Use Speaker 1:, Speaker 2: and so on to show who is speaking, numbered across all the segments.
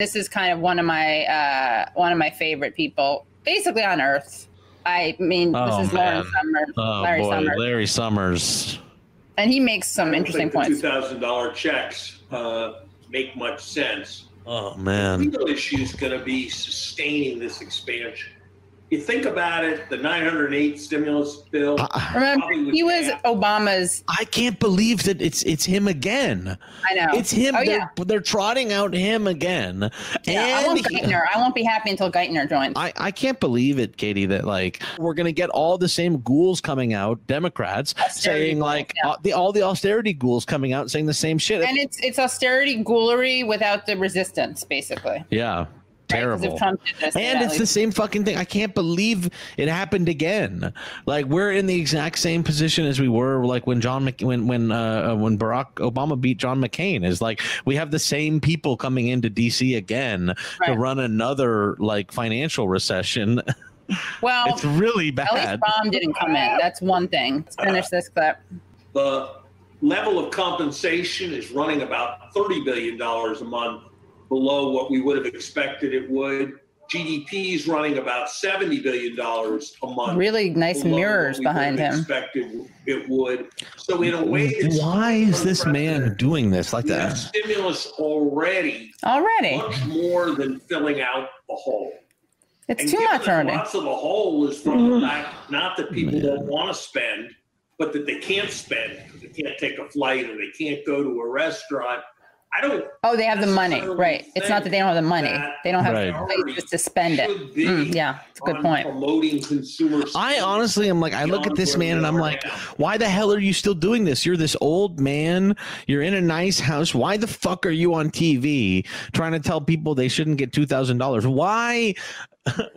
Speaker 1: This is kind of one of my favorite people, basically on Earth. I mean, this is Larry Summers.
Speaker 2: Larry Summers.
Speaker 1: And he makes some interesting points.
Speaker 3: $2,000 checks make much sense.
Speaker 2: Oh, man.
Speaker 3: The real issue is going to be sustaining this expansion. You think about it, the 908 stimulus bill.
Speaker 1: Remember, he was Obama's.
Speaker 2: I can't believe that it's him again.
Speaker 1: I know.
Speaker 2: It's him. They're trotting out him again.
Speaker 1: Yeah, I want Geithner. I won't be happy until Geithner joins.
Speaker 2: I can't believe it, Katie, that like we're going to get all the same ghouls coming out, Democrats, saying all the austerity ghouls coming out saying the same shit.
Speaker 1: And it's austerity ghoulery without the resistance, basically.
Speaker 2: Yeah. Terrible. And it's the same fucking thing. I can't believe it happened again. Like we're in the exact same position as we were like when Barack Obama beat John McCain. Is like we have the same people coming into DC again to run another like financial recession.
Speaker 1: Well,
Speaker 2: it's really bad.
Speaker 1: At least Bomb didn't come in. That's one thing. Let's finish this clip.
Speaker 3: The level of compensation is running about $30 billion a month below what we would have expected it would. GDP is running about $70 billion a month.
Speaker 1: Really nice mirrors behind him.
Speaker 3: Expected it would. So in a way,
Speaker 2: why is this man doing this like that?
Speaker 3: Stimulus already much more than filling out the hole.
Speaker 1: It's too much already.
Speaker 3: Lots of the hole is from the fact not that people don't want to spend, but that they can't spend because they can't take a flight or they can't go to a restaurant.
Speaker 1: Oh, they have the money, right? It's not that they don't have the money; they don't have places to spend it. Yeah, it's a good point.
Speaker 3: Promoting consumer.
Speaker 2: I honestly am like, I look at this man and I'm like, why the hell are you still doing this? You're this old man. You're in a nice house. Why the fuck are you on TV trying to tell people they shouldn't get $2,000? Why?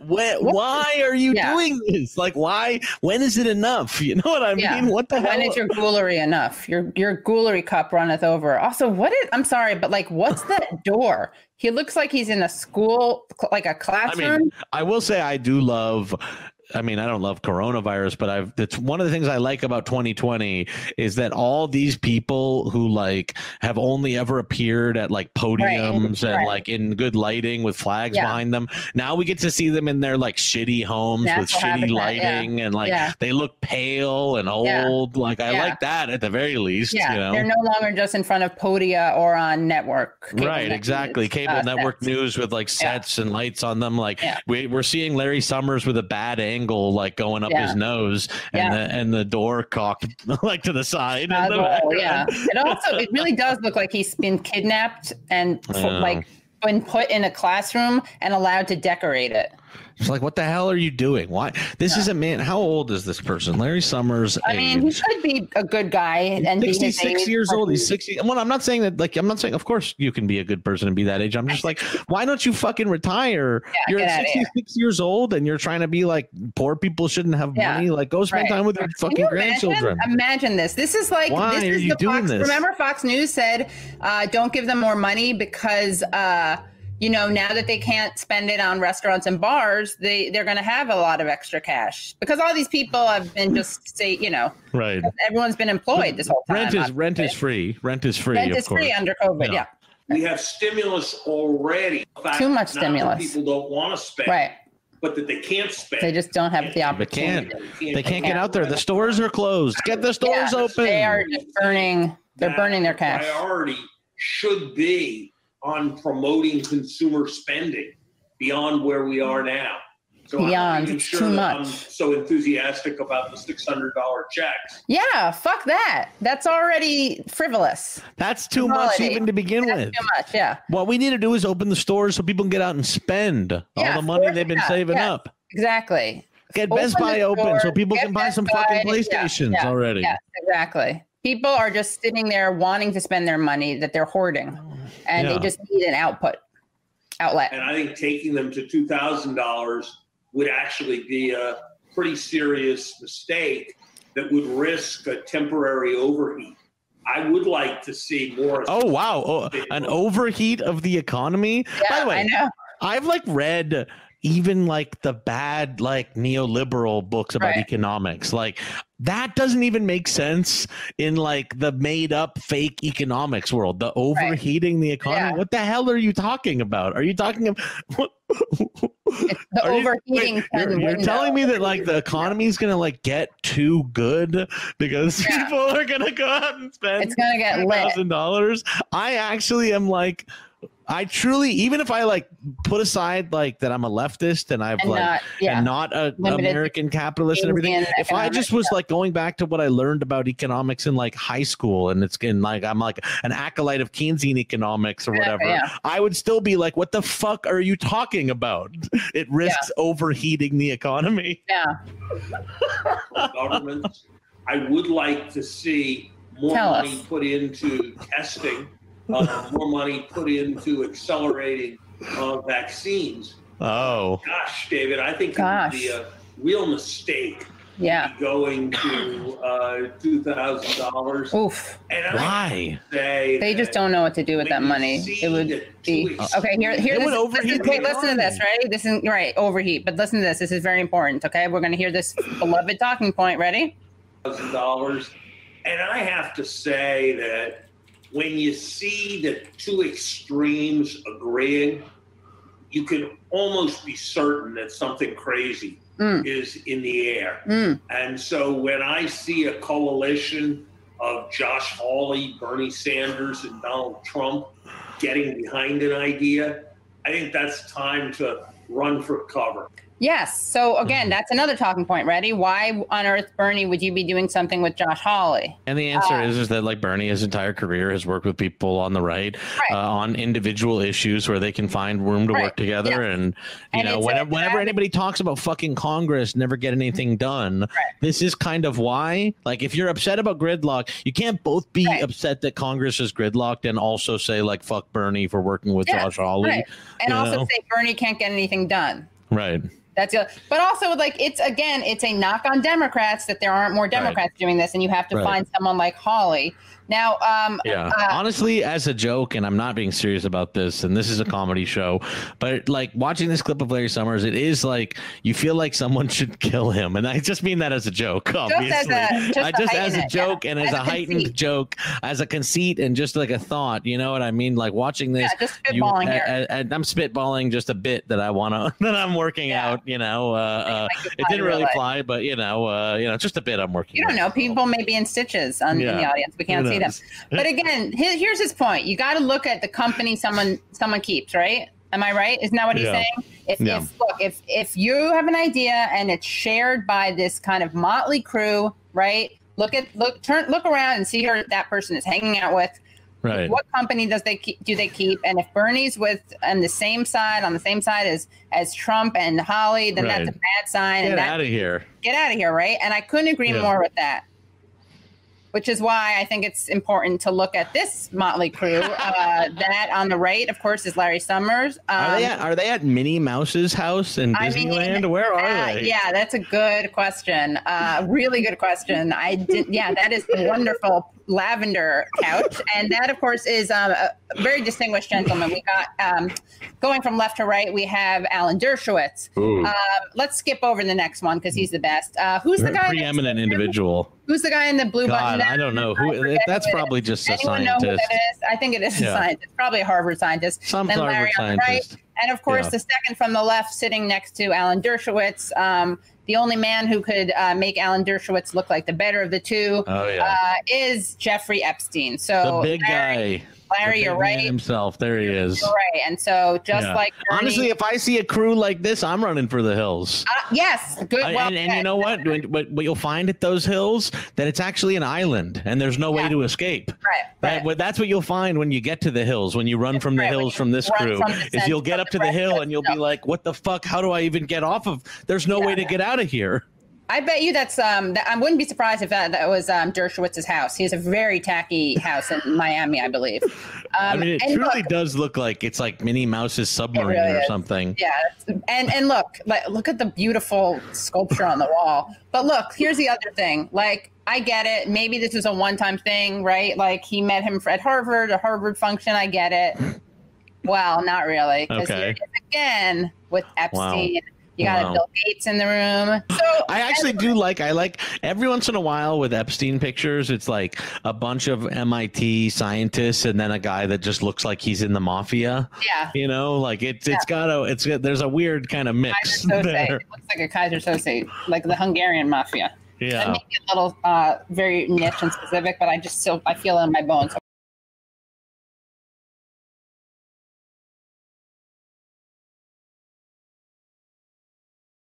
Speaker 2: Why are you doing this? Like, why? When is it enough? You know what I mean? What the hell?
Speaker 1: When is your ghoulery enough? Your ghoulery cup runneth over. Also, I'm sorry, but like, what's that door? He looks like he's in a school, like a classroom.
Speaker 2: I mean, I will say I do love. I mean, I don't love coronavirus, but it's one of the things I like about 2020 is that all these people who like have only ever appeared at like podiums and like in good lighting with flags behind them. Now we get to see them in their like shitty homes with shitty lighting and like they look pale and old. Like I like that at the very least.
Speaker 1: Yeah,
Speaker 2: you know?
Speaker 1: They're no longer just in front of podia or on network.
Speaker 2: Right, exactly. Cable network news with like sets and lights on them. Like we're seeing Larry Summers with a bad angle like going up his nose and the door cocked like to the side.
Speaker 1: It really does look like he's been kidnapped and like been put in a classroom and allowed to decorate it.
Speaker 2: It's like, what the hell are you doing? Why? This is a man. How old is this person? Larry Summers.
Speaker 1: I mean, he could be a good guy and
Speaker 2: 66 years old. He's 60. Well, I'm not saying that. Like, I'm not saying. Of course, you can be a good person and be that age. I'm just like, why don't you fucking retire? You're 66 years old and you're trying to be like, poor people shouldn't have money. Like, go spend time with your fucking grandchildren.
Speaker 1: Imagine this. This is like,
Speaker 2: why are you doing this?
Speaker 1: Remember, Fox News said, don't give them more money because. You know, now that they can't spend it on restaurants and bars, they're going to have a lot of extra cash because all these people have been right. Everyone's been employed this whole time.
Speaker 2: Rent is free. Rent is free
Speaker 1: under COVID. Yeah.
Speaker 3: We have stimulus already.
Speaker 1: Too much stimulus.
Speaker 3: People don't want to spend. But that they can't spend.
Speaker 1: They just don't have the opportunity.
Speaker 2: They can't get out there. The stores are closed. Get the stores open.
Speaker 1: They are just burning. They're burning their cash.
Speaker 3: Priority should be on promoting consumer spending beyond where we are now. So
Speaker 1: beyond, it's too much.
Speaker 3: I'm so enthusiastic about the $600 checks.
Speaker 1: Yeah, fuck that. That's already frivolous.
Speaker 2: That's too much even to begin with.
Speaker 1: Too much, yeah.
Speaker 2: What we need to do is open the stores so people can get out and spend all the money they've been saving up.
Speaker 1: Exactly.
Speaker 2: Get Best Buy open so people can buy some fucking PlayStations already.
Speaker 1: Yeah, exactly. People are just sitting there wanting to spend their money that they're hoarding, and they just need an outlet.
Speaker 3: And I think taking them to $2,000 would actually be a pretty serious mistake that would risk a temporary overheat. I would like to see more.
Speaker 2: Oh, wow. An overheat of the economy?
Speaker 1: Yeah,
Speaker 2: by the way,
Speaker 1: I know.
Speaker 2: I've like read even like the bad, like neoliberal books about economics, like that doesn't even make sense in like the made up fake economics world, the overheating the economy. What the hell are you talking about? Are you talking about
Speaker 1: it's the overheating?
Speaker 2: You're telling me that like the economy is going to like get too good because people are going to go out and spend
Speaker 1: it's going to get
Speaker 2: $1,000. I actually am like, I truly, even if I like put aside like that I'm a leftist and I've and not an American capitalist and everything, if I just was like going back to what I learned about economics in like high school and it's in like I'm like an acolyte of Keynesian economics or whatever, I would still be like, what the fuck are you talking about? It risks overheating the economy.
Speaker 3: Governments, I would like to see more money put into testing. More money put into accelerating vaccines.
Speaker 2: Oh,
Speaker 3: gosh, David, I think it would be a real mistake going to $2,000.
Speaker 1: Oof.
Speaker 3: And
Speaker 2: why?
Speaker 1: They just don't know what to do with that money. It would be okay. Here. Wait, listen to this. Ready? This is right. Overheat. But listen to this. This is very important. Okay, we're going to hear this beloved talking point. Ready?
Speaker 3: $1,000, and I have to say that when you see the two extremes agreeing, you can almost be certain that something crazy is in the air. And so when I see a coalition of Josh Hawley, Bernie Sanders, and Donald Trump getting behind an idea, I think that's time to run for cover.
Speaker 1: Yes. So again, that's another talking point. Ready? Why on earth, Bernie, would you be doing something with Josh Hawley?
Speaker 2: And the answer is that like Bernie, his entire career has worked with people on the right, on individual issues where they can find room to work together. And you know, whenever anybody talks about fucking Congress, never get anything done. This is kind of why. Like, if you're upset about gridlock, you can't both be upset that Congress is gridlocked and also say like fuck Bernie for working with Josh Hawley,
Speaker 1: and also say Bernie can't get anything done.
Speaker 2: Right.
Speaker 1: That's but also like it's a knock on Democrats that there aren't more Democrats doing this, and you have to find someone like Hawley. Now,
Speaker 2: honestly, as a joke, and I'm not being serious about this, and this is a comedy show, but like watching this clip of Larry Summers, it is like you feel like someone should kill him, and I just mean that as a joke, obviously. Just as a joke and as a heightened joke, as a conceit, and just like a thought. You know what I mean? Like watching this,
Speaker 1: just spitballing here.
Speaker 2: I'm spitballing just a bit that I want to that I'm working out. You know, it didn't really fly, but you know, just a bit I'm working.
Speaker 1: You don't know. People may be in stitches in the audience. We can't see them. But again, here's his point. You got to look at the company someone keeps, right? Am I right? Isn't that what he's saying? If you have an idea and it's shared by this kind of motley crew, right? Look around and see who that person is hanging out with. Right. What company do they keep? And if Bernie's on the same side as Trump and Hawley, then that's a bad sign.
Speaker 2: Get out of here.
Speaker 1: Get out of here, right? And I couldn't agree more with that. Which is why I think it's important to look at this motley crew. That on the right, of course, is Larry Summers.
Speaker 2: Are they at Minnie Mouse's house in Disneyland? Where are they?
Speaker 1: Yeah, that's a good question. Really good question. That is the wonderful lavender couch, and that, of course, is a very distinguished gentleman. We got going from left to right. We have Alan Dershowitz. Let's skip over the next one because he's the best. Who's the guy?
Speaker 2: Preeminent individual.
Speaker 1: Who's the guy in the blue button?
Speaker 2: I don't know who. That's probably just a scientist. Know who that is? I
Speaker 1: think it is a scientist. Probably a Harvard scientist.
Speaker 2: Some Harvard scientist.
Speaker 1: And of course, the second from the left, sitting next to Alan Dershowitz, the only man who could make Alan Dershowitz look like the better of the two, is Jeffrey Epstein. So
Speaker 2: the big guy.
Speaker 1: Larry, you're right.
Speaker 2: Himself, there he is.
Speaker 1: You're right, and so like Bernie,
Speaker 2: honestly, if I see a crew like this, I'm running for the hills.
Speaker 1: Yes, good.
Speaker 2: And you know what? What you'll find at those hills, that it's actually an island, and there's no way to escape. Right. That's what you'll find when you get to the hills. When you run from the hills from this crew, is you'll get up to the hill and you'll be like, "What the fuck? How do I even get off of? There's no way to get out of here."
Speaker 1: I bet you that's I wouldn't be surprised if that was Dershowitz's house. He has a very tacky house in Miami, I believe.
Speaker 2: I mean, it truly does look like it's like Minnie Mouse's submarine or something.
Speaker 1: Yeah, and look at the beautiful sculpture on the wall. But look, here's the other thing. Like, I get it. Maybe this is a one-time thing, right? Like, he met him at Harvard, a Harvard function. I get it. Well, not really. Because again with Epstein.
Speaker 2: Wow.
Speaker 1: You got Bill Gates in the room. So
Speaker 2: I actually I like every once in a while with Epstein pictures, it's like a bunch of MIT scientists and then a guy that just looks like he's in the mafia.
Speaker 1: Yeah.
Speaker 2: You know, like there's a weird kind of mix there.
Speaker 1: It looks like a Kaiser Sose, like the Hungarian mafia.
Speaker 2: Yeah.
Speaker 1: That may be a little very niche and specific, but I feel it in my bones.